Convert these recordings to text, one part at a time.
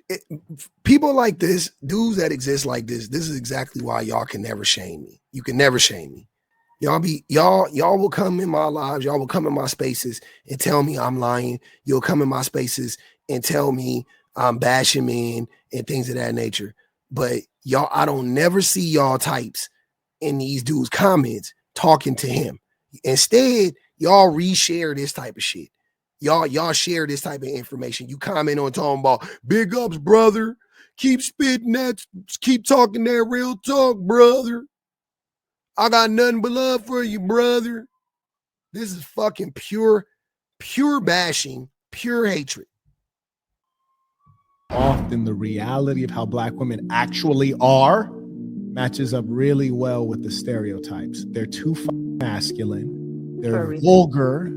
it, people like this, dudes that exist like this is exactly why y'all can never shame me. You can never shame me. Y'all will come in my lives, y'all will come in my spaces and tell me I'm lying. You'll come in my spaces and tell me I'm bashing men and things of that nature. But y'all, I don't never see y'all types in these dudes' comments talking to him. Instead, y'all reshare this type of shit. Y'all share this type of information. You comment on talking about big ups, brother. Keep spitting that, keep talking that real talk, brother. I got nothing but love for you, brother. This is fucking pure bashing, pure hatred. Often the reality of how Black women actually are matches up really well with the stereotypes. They're too masculine. They're vulgar.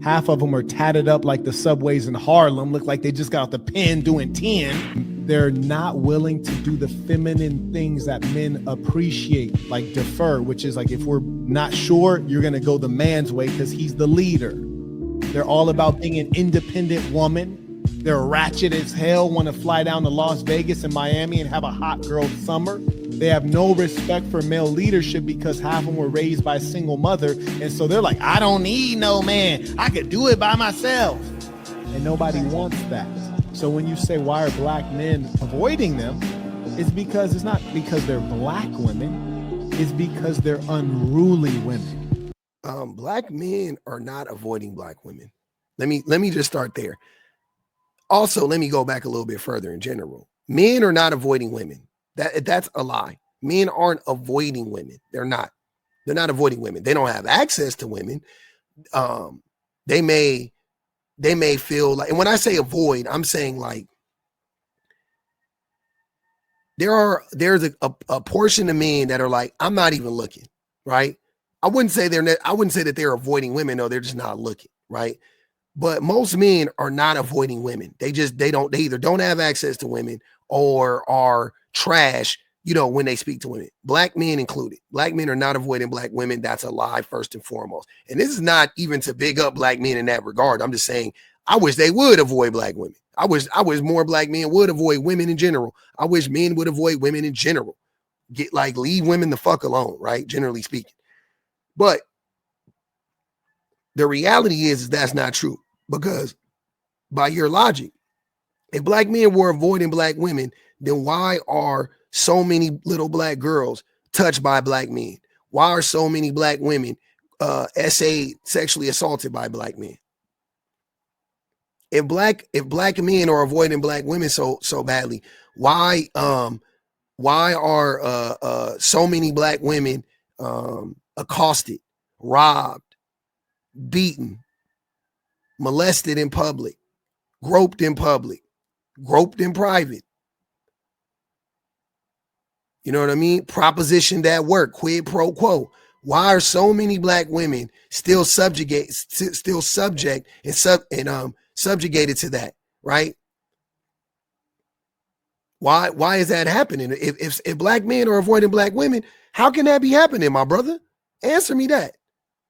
Half of them are tatted up like the subways in Harlem, look like they just got out the pen doing 10. They're not willing to do the feminine things that men appreciate, like defer, which is like if we're not sure, you're going to go the man's way because he's the leader. They're all about being an independent woman. They're ratchet as hell, want to fly down to Las Vegas and Miami and have a hot girl summer. They have no respect for male leadership because half of them were raised by a single mother. And so they're like, I don't need no man. I could do it by myself. And nobody wants that. So when you say, why are Black men avoiding them? It's because it's not because they're Black women. It's because they're unruly women. Black men are not avoiding Black women. Let me just start there. Also, let me go back a little bit further in general. Men are not avoiding women. That's a lie. Men aren't avoiding women. They're not avoiding women. They don't have access to women. They may feel like, and when I say avoid, I'm saying like there's a portion of men that are like, I'm not even looking, right? I wouldn't say that they're avoiding women. No, they're just not looking, right? But most men are not avoiding women. They either don't have access to women or are trash, when they speak to women. Black men included. Black men are not avoiding Black women. That's a lie, first and foremost. And this is not even to big up Black men in that regard. I'm just saying, I wish they would avoid Black women. I wish more Black men would avoid women in general. I wish men would avoid women in general. Leave women the fuck alone, right? Generally speaking. But the reality is that's not true, because by your logic, if Black men were avoiding Black women, then why are so many little Black girls touched by Black men? Why are so many Black women sexually assaulted by Black men? If black men are avoiding Black women so badly, why are so many Black women accosted, robbed, beaten, molested in public, groped in public, groped in private? You know what I mean? Propositioned at work, quid pro quo. Why are so many Black women still subject and subjugated to that, right? Why is that happening? If Black men are avoiding Black women, how can that be happening, my brother? Answer me that.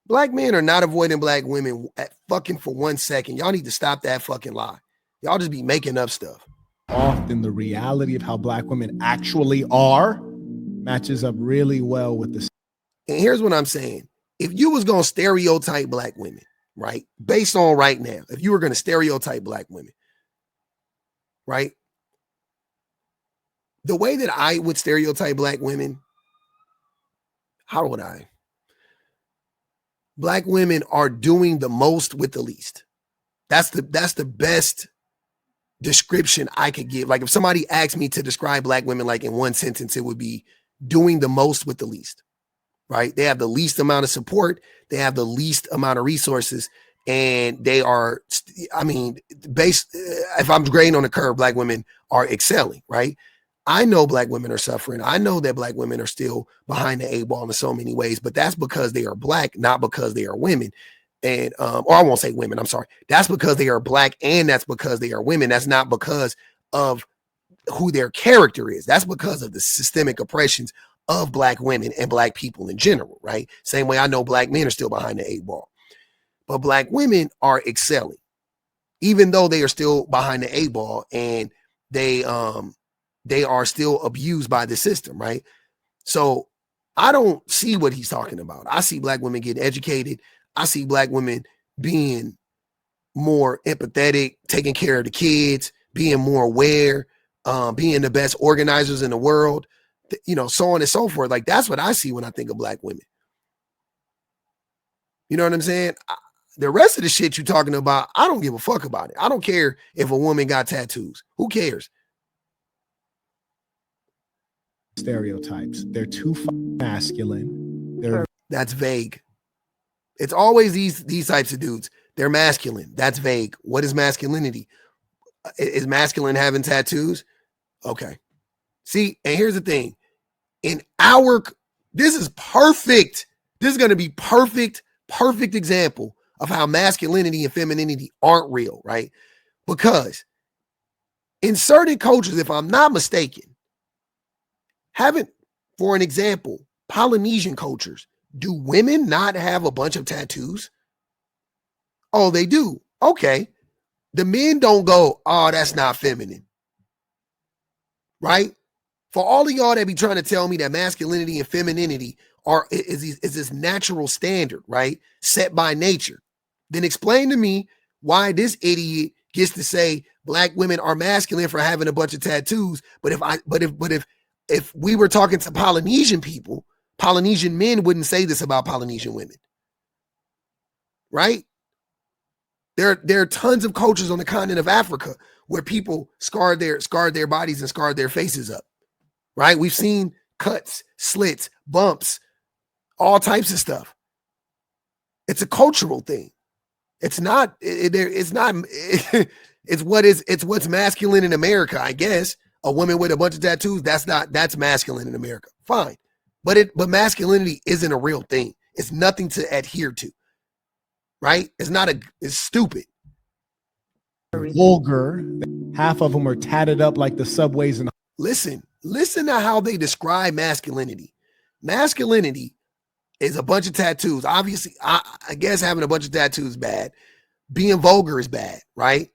Black men are not avoiding Black women fucking for 1 second. Y'all need to stop that fucking lie. Y'all just be making up stuff. Often the reality of how Black women actually are matches up really well with the. And here's what I'm saying. If you was going to stereotype Black women, right? Based on right now, if you were going to stereotype Black women, right? The way that I would stereotype Black women, how would I? Black women are doing the most with the least. That's the best description I could give. Like if somebody asked me to describe Black women like in one sentence, it would be doing the most with the least, right? They have the least amount of support. They have the least amount of resources. And they are, if I'm grading on a curve, Black women are excelling, right? I know Black women are suffering. I know that Black women are still behind the 8 ball in so many ways, but that's because they are Black, not because they are women. And, or I won't say women, I'm sorry. That's because they are Black and that's because they are women. That's not because of who their character is. That's because of the systemic oppressions of Black women and Black people in general, right? Same way I know Black men are still behind the 8 ball. But Black women are excelling, even though they are still behind the 8 ball. And they are still abused by the system, right? So I don't see what he's talking about. I see black women getting educated. I see black women being more empathetic, taking care of the kids, being more aware, being the best organizers in the world, so on and so forth. Like, that's what I see when I think of black women. You know what I'm saying? The rest of the shit you're talking about, I don't give a fuck about it. I don't care if a woman got tattoos. Who cares? Stereotypes. They're too masculine. That's vague. It's always these types of dudes. They're masculine. That's vague. What is masculinity? Is masculine having tattoos? Okay. See, and here's the thing. This is perfect. This is going to be perfect example of how masculinity and femininity aren't real, right? Because in certain cultures, if I'm not mistaken, for an example, Polynesian cultures, do women not have a bunch of tattoos? Oh, they do. Okay. The men don't go, oh, that's not feminine. Right? For all of y'all that be trying to tell me that masculinity and femininity is this natural standard, right? Set by nature. Then explain to me why this idiot gets to say black women are masculine for having a bunch of tattoos. But if we were talking to Polynesian people, Polynesian men wouldn't say this about Polynesian women. Right? There are tons of cultures on the continent of Africa where people scarred their bodies and scarred their faces up. Right? We've seen cuts, slits, bumps, all types of stuff. It's a cultural thing. It's not. It's what's masculine in America, I guess. A woman with a bunch of tattoos, that's masculine in America. Fine. But masculinity isn't a real thing. It's nothing to adhere to. Right? It's stupid. Vulgar. Half of them are tatted up like the subways and listen to how they describe masculinity. Masculinity is a bunch of tattoos. Obviously, I guess having a bunch of tattoos is bad. Being vulgar is bad, right?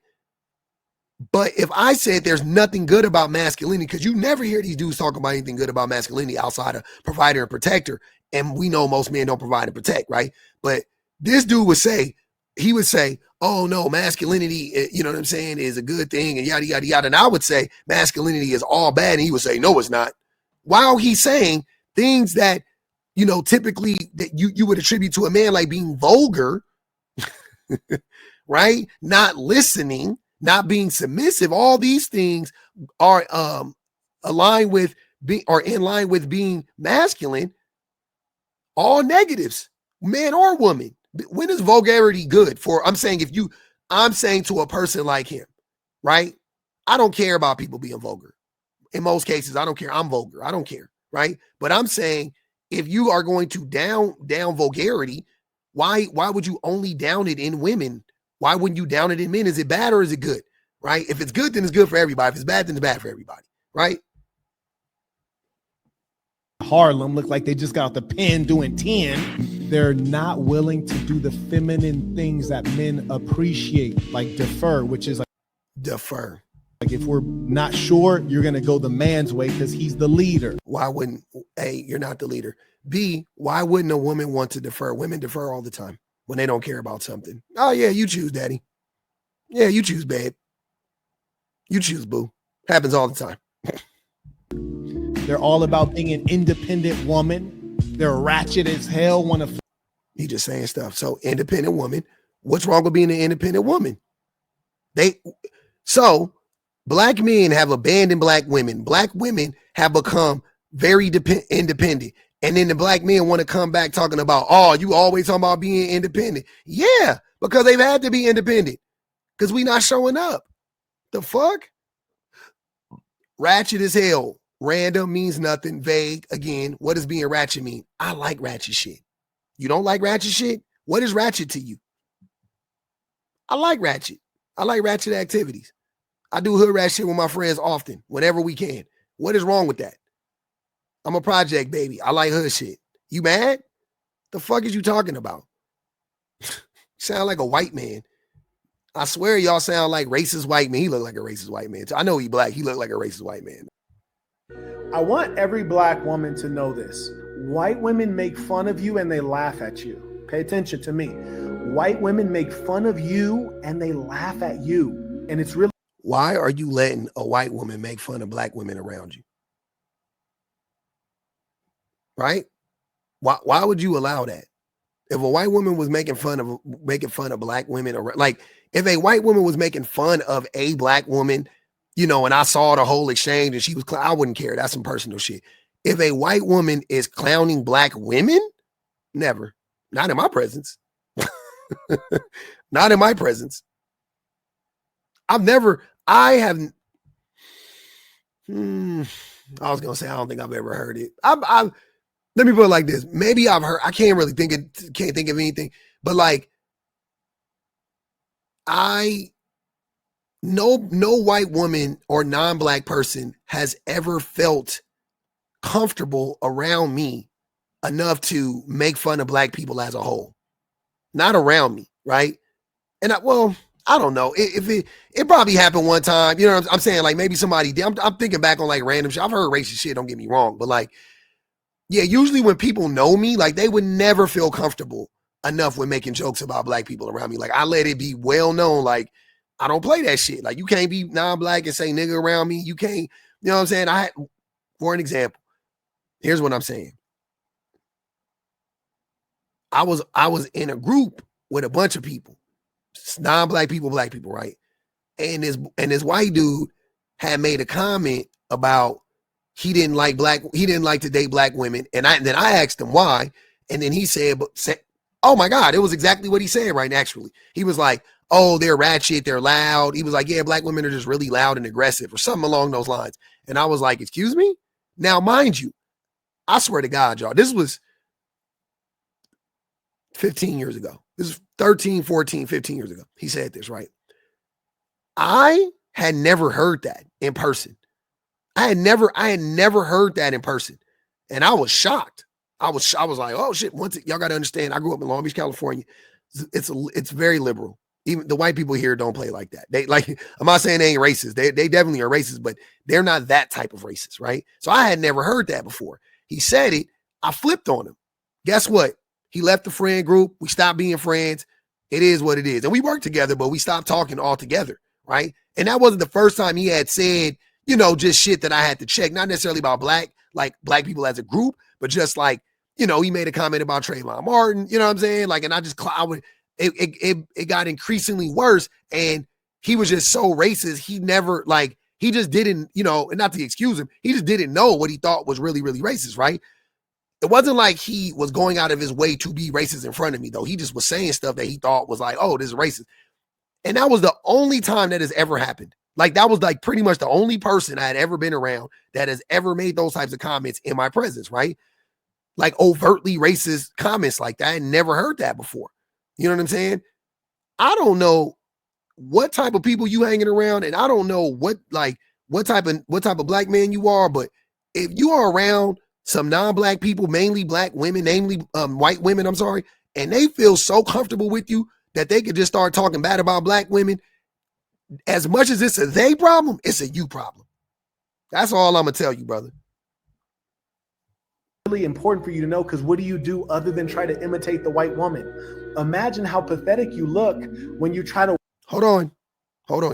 But if I said there's nothing good about masculinity, because you never hear these dudes talk about anything good about masculinity outside of provider and protector, and we know most men don't provide and protect, right? But this dude would say, oh no, masculinity, you know what I'm saying, is a good thing, and yada, yada, yada. And I would say masculinity is all bad, and he would say, no, it's not. While he's saying things that, typically that you would attribute to a man, like being vulgar, right? Not listening, not being submissive. All these things are in line with being masculine. All negatives, man or woman. When is vulgarity good for? I'm saying to a person like him, right? I don't care about people being vulgar. In most cases, I don't care. I'm vulgar. I don't care, right? But I'm saying if you are going to down vulgarity, why would you only down it in women? Why wouldn't you down it in men? Is it bad or is it good? Right? If it's good, then it's good for everybody. If it's bad, then it's bad for everybody. Right? Harlem look like they just got the pen doing 10. They're not willing to do the feminine things that men appreciate, like defer, which is like defer. Like if we're not sure, you're going to go the man's way because he's the leader. Why wouldn't, A, you're not the leader. B, why wouldn't a woman want to defer? Women defer all the time when they don't care about something. Oh yeah, you choose, daddy. Yeah, you choose, babe. You choose, boo. Happens all the time. They're all about being an independent woman. They're ratchet as hell. He just saying stuff. So independent woman. What's wrong with being an independent woman? So black men have abandoned black women. Black women have become very independent. And then the black men want to come back talking about, oh, you always talking about being independent. Yeah, because they've had to be independent because we not showing up. The fuck? Ratchet as hell. Random means nothing. Vague. Again, what does being ratchet mean? I like ratchet shit. You don't like ratchet shit? What is ratchet to you? I like ratchet. I like ratchet activities. I do hood rat shit with my friends often, whenever we can. What is wrong with that? I'm a project baby. I like hood shit. You mad? The fuck is you talking about? Sound like a white man. I swear y'all sound like racist white men. He look like a racist white man. I know he black. He look like a racist white man. I want every black woman to know this. White women make fun of you and they laugh at you. Pay attention to me. White women make fun of you and they laugh at you. And it's really... Why are you letting a white woman make fun of black women around you? Right? Why would you allow that? If a white woman was making fun of black women, like if a white woman was making fun of a black woman, you know, and I saw the whole exchange and she was, I wouldn't care. That's some personal shit. If a white woman is clowning black women, never. Not in my presence. Not in my presence. I was gonna say I don't think I've ever heard it. Let me put it like this. Maybe I've heard, I can't think of anything, but like no white woman or non-black person has ever felt comfortable around me enough to make fun of black people as a whole. Not around me, right? And I don't know. If it probably happened one time, you know what I'm saying? Like maybe somebody did. I'm thinking back on like random shit. I've heard racist shit, don't get me wrong, but like, yeah, usually when people know me, like they would never feel comfortable enough with making jokes about black people around me. Like I let it be well known, like I don't play that shit. Like you can't be non-black and say nigga around me. You can't, you know what I'm saying? For an example, here's what I'm saying. I was in a group with a bunch of people, non-black people, black people, right? And this white dude had made a comment about he didn't like to date black women. And then I asked him why. And then he said, oh my God, it was exactly what he said, right? Actually, he was like, oh, they're ratchet, they're loud. He was like, yeah, black women are just really loud and aggressive or something along those lines. And I was like, excuse me? Now, mind you, I swear to God, y'all, this was 15 years ago. This is 13, 14, 15 years ago. He said this, right? I had never heard that in person. I had never heard that in person. And I was shocked. I was like, oh shit, y'all got to understand, I grew up in Long Beach, California. It's very liberal. Even the white people here don't play like that. They like, I'm not saying they ain't racist. They definitely are racist, but they're not that type of racist, right? So I had never heard that before. He said it. I flipped on him. Guess what? He left the friend group. We stopped being friends. It is what it is. And we worked together, but we stopped talking altogether, right? And that wasn't the first time he had said, you know, just shit that I had to check, not necessarily about black people as a group, but just like, you know, he made a comment about Trayvon Martin, you know what I'm saying? Like, and it got increasingly worse. And he was just so racist. He just didn't, you know, and not to excuse him, he just didn't know what he thought was really, really racist, right? It wasn't like he was going out of his way to be racist in front of me, though. He just was saying stuff that he thought was like, oh, this is racist. And that was the only time that has ever happened. Like, that was like pretty much the only person I had ever been around that has ever made those types of comments in my presence, right? Like overtly racist comments like that. I had never heard that before. You know what I'm saying? I don't know what type of people you hanging around, and I don't know what type of black man you are, but if you are around some non-black people, mainly black women, namely white women, I'm sorry, and they feel so comfortable with you that they could just start talking bad about black women, as much as it's a they problem, it's a you problem. That's all I'm going to tell you, brother. Really important for you to know, because what do you do other than try to imitate the white woman? Imagine how pathetic you look when you try to... Hold on,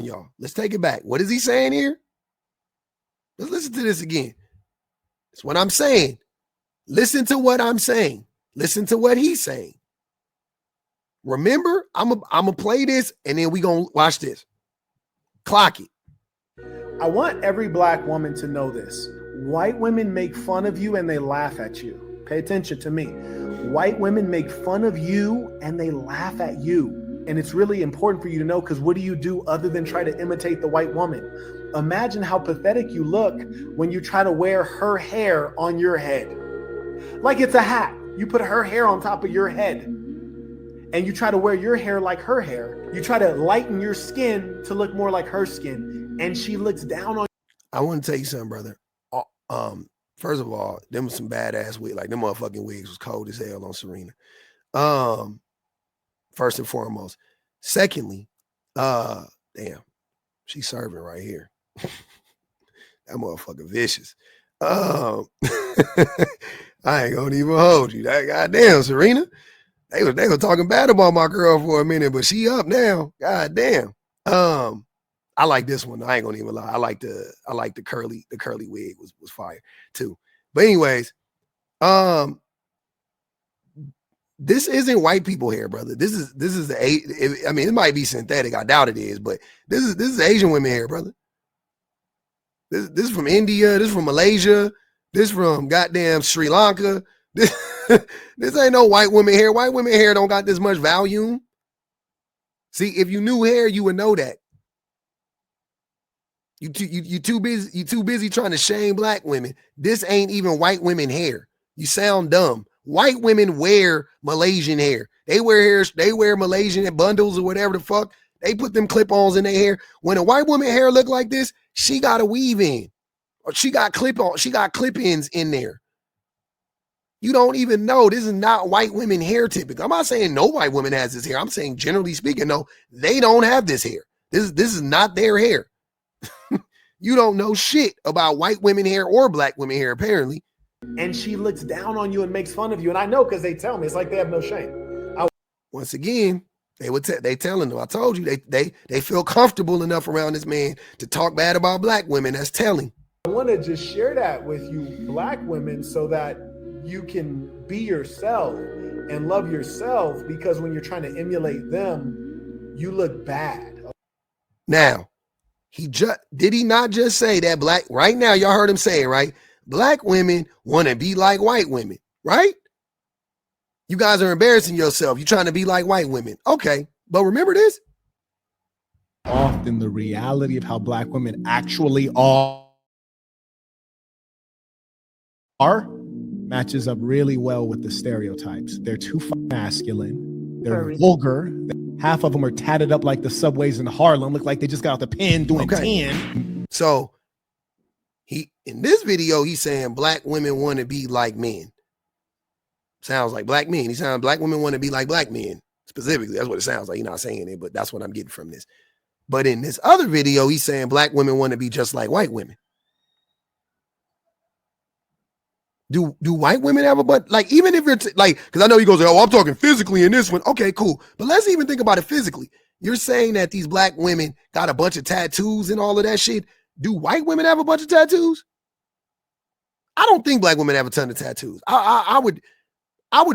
y'all. Let's take it back. What is he saying here? Let's listen to this again. That's what I'm saying. Listen to what I'm saying. Listen to what he's saying. Remember, I'm gonna play this, and then we gonna watch this. Clock it. I want every black woman to know this. White women make fun of you and they laugh at you. Pay attention to me. White women make fun of you and they laugh at you. And it's really important for you to know, because what do you do other than try to imitate the white woman? Imagine how pathetic you look when you try to wear her hair on your head. Like it's a hat. You put her hair on top of your head and you try to wear your hair like her hair. You try to lighten your skin to look more like her skin, and she looks down on... I want to tell you something, brother. First of all, them was some badass wigs. Like, them motherfucking wigs was cold as hell on Serena. First and foremost. Secondly, Damn, she's serving right here. That motherfucker vicious. I ain't gonna even hold you. That goddamn Serena. They were talking bad about my girl for a minute, but she up now. God damn. I like this one. I ain't gonna even lie. I like the curly wig was fire too. But anyways, this isn't white people hair, brother. This is I mean, it might be synthetic. I doubt it is, but this is Asian women hair, brother. This is from India. This is from Malaysia. This is from goddamn Sri Lanka. This ain't no white women hair. White women hair don't got this much volume. See, if you knew hair, you would know that. You too busy trying to shame black women. This ain't even white women hair. You sound dumb. White women wear Malaysian hair. They wear Malaysian bundles or whatever the fuck. They put them clip-ons in their hair. When a white woman hair look like this, she got a weave in. Or she got clip-ins in there. You don't even know. This is not white women hair typical. I'm not saying no white woman has this hair. I'm saying generally speaking, no, they don't have this hair. This is not their hair. You don't know shit about white women hair or black women hair, apparently. And she looks down on you and makes fun of you. And I know because they tell me. It's like they have no shame. Once again, they telling them. I told you they feel comfortable enough around this man to talk bad about black women. That's telling. I want to just share that with you, black women, so that you can be yourself and love yourself, because when you're trying to emulate them, you look bad. Now, did he not just say that black, right now, y'all heard him say it, right? Black women want to be like white women, right? You guys are embarrassing yourself. You're trying to be like white women. Okay, but remember this? Often the reality of how black women actually are matches up really well with the stereotypes. They're too masculine. They're vulgar. Half of them are tatted up like the subways in Harlem. Look like they just got out the pen doing 10. So in this video, he's saying black women want to be like men. Sounds like black men. He's saying black women want to be like black men. Specifically, that's what it sounds like. He's not saying it, but that's what I'm getting from this. But in this other video, he's saying black women want to be just like white women. Do white women have a butt? Like, even if you're like, because I know he goes, oh, I'm talking physically in this one. Okay, cool. But let's even think about it physically. You're saying that these black women got a bunch of tattoos and all of that shit. Do white women have a bunch of tattoos? I don't think black women have a ton of tattoos. I would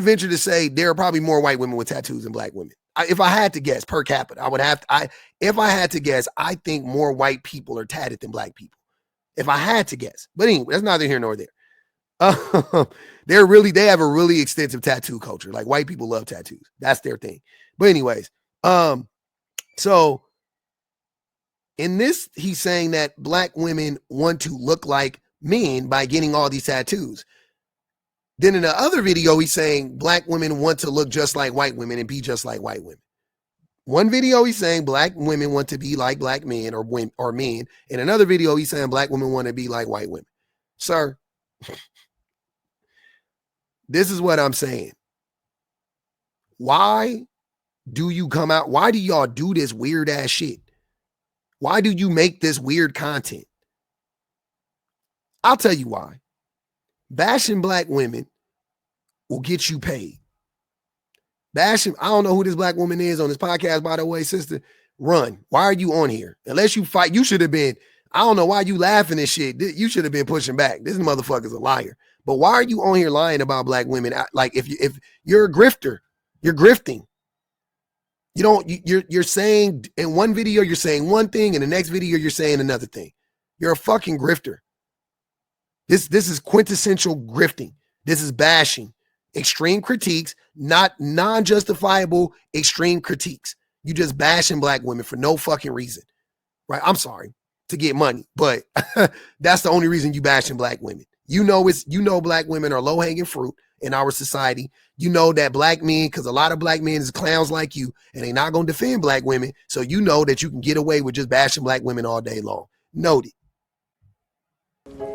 venture to say there are probably more white women with tattoos than black women. If I had to guess per capita, if I had to guess, I think more white people are tatted than black people. If I had to guess. But anyway, that's neither here nor there. They have a really extensive tattoo culture. Like, white people love tattoos. That's their thing. But anyways, so in this, he's saying that black women want to look like men by getting all these tattoos. Then in the other video, he's saying black women want to look just like white women and be just like white women. One video, he's saying black women want to be like black men or men. In another video, he's saying black women want to be like white women. Sir, this is what I'm saying. Why do you come out? Why do y'all do this weird ass shit? Why do you make this weird content? I'll tell you why. Bashing black women will get you paid. Bashing, I don't know who this black woman is on this podcast, by the way, sister. Run. Why are you on here? Unless you fight, you should have been, I don't know why you laughing and shit. You should have been pushing back. This motherfucker's a liar. But why are you on here lying about black women? Like, if you're a grifter, you're grifting. You're saying in one video, you're saying one thing, and the next video, you're saying another thing. You're a fucking grifter. This is quintessential grifting. This is bashing. Extreme critiques, not non-justifiable extreme critiques. You just bashing black women for no fucking reason. Right? I'm sorry, to get money, but that's the only reason you bashing black women. You know black women are low-hanging fruit in our society. You know that black men, because a lot of black men is clowns like you, and they're not going to defend black women. So you know that you can get away with just bashing black women all day long. Noted.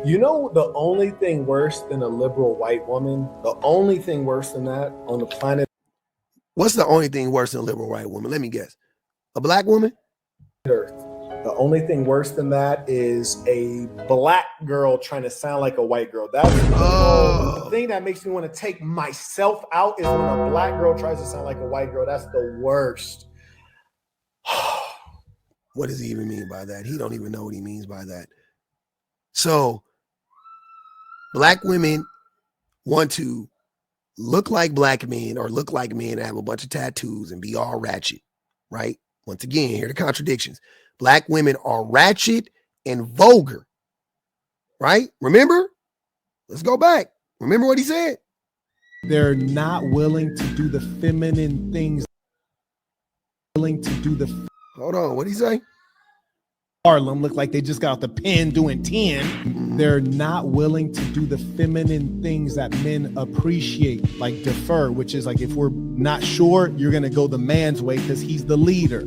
You know, the only thing worse than a liberal white woman, the only thing worse than that on the planet. What's the only thing worse than a liberal white woman? Let me guess. A black woman? The only thing worse than that is a black girl trying to sound like a white girl. That's the thing that makes me want to take myself out is when a black girl tries to sound like a white girl. That's the worst. What does he even mean by that? He don't even know what he means by that. So black women want to look like black men or look like men and have a bunch of tattoos and be all ratchet, right? Once again, here are the contradictions. Black women are ratchet and vulgar, right? Remember? Let's go back. Remember what he said? They're not willing to do the feminine things. Hold on, what did he say? Harlem look like they just got out the pen doing 10. They're not willing to do the feminine things that men appreciate, like defer, which is like if we're not sure, you're going to go the man's way because he's the leader.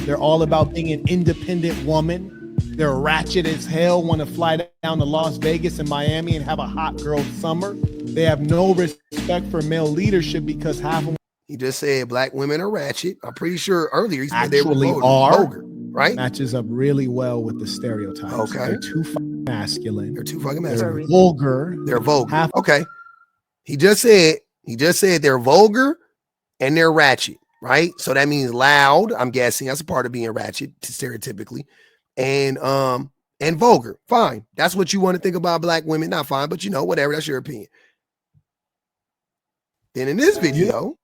They're all about being an independent woman. They're ratchet as hell, want to fly down to Las Vegas and Miami and have a hot girl summer. They have no respect for male leadership because half of them. He just said black women are ratchet. I'm pretty sure earlier he said actually they were vulgar, right? Matches up really well with the stereotypes. Okay. They're too masculine. They're too fucking masculine. They're vulgar. They're vulgar. Okay. He just said they're vulgar and they're ratchet, right? So that means loud. I'm guessing that's a part of being ratchet, stereotypically, and vulgar. Fine. That's what you want to think about black women. Not fine, but whatever. That's your opinion. Then in this video.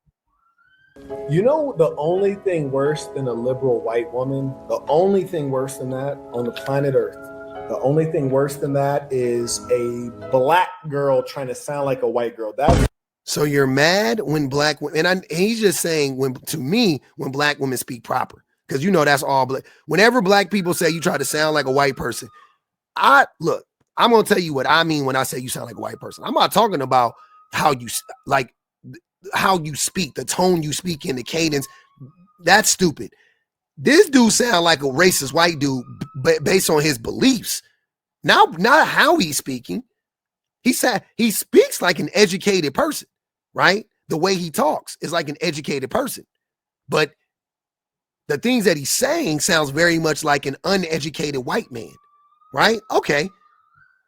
The only thing worse than a liberal white woman, the only thing worse than that on the planet Earth, the only thing worse than that is a black girl trying to sound like a white girl. So you're mad when black women, and he's just saying when black women speak proper, because that's all black. Whenever black people say you try to sound like a white person, I'm gonna tell you what I mean when I say you sound like a white person. I'm not talking about how you speak, the tone you speak in, the cadence. That's stupid. This dude sound like a racist white dude based on his beliefs. Not how he's speaking. He said he speaks like an educated person, right? The way he talks is like an educated person. But the things that he's saying sounds very much like an uneducated white man, right? Okay.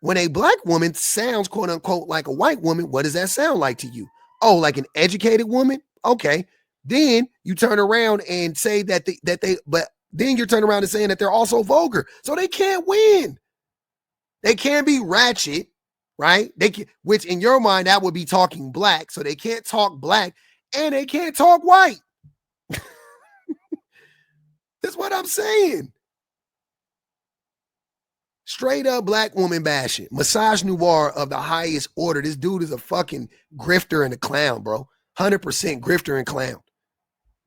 When a black woman sounds quote unquote like a white woman, what does that sound like to you? Oh, like an educated woman? Okay. Then you turn around and say but then you're turning around and saying that they're also vulgar. So they can't win. They can't be ratchet, right? Which in your mind, that would be talking black. So they can't talk black and they can't talk white. That's what I'm saying. Straight up black woman bashing. Massage noir of the highest order. This dude is a fucking grifter and a clown, bro. 100% grifter and clown.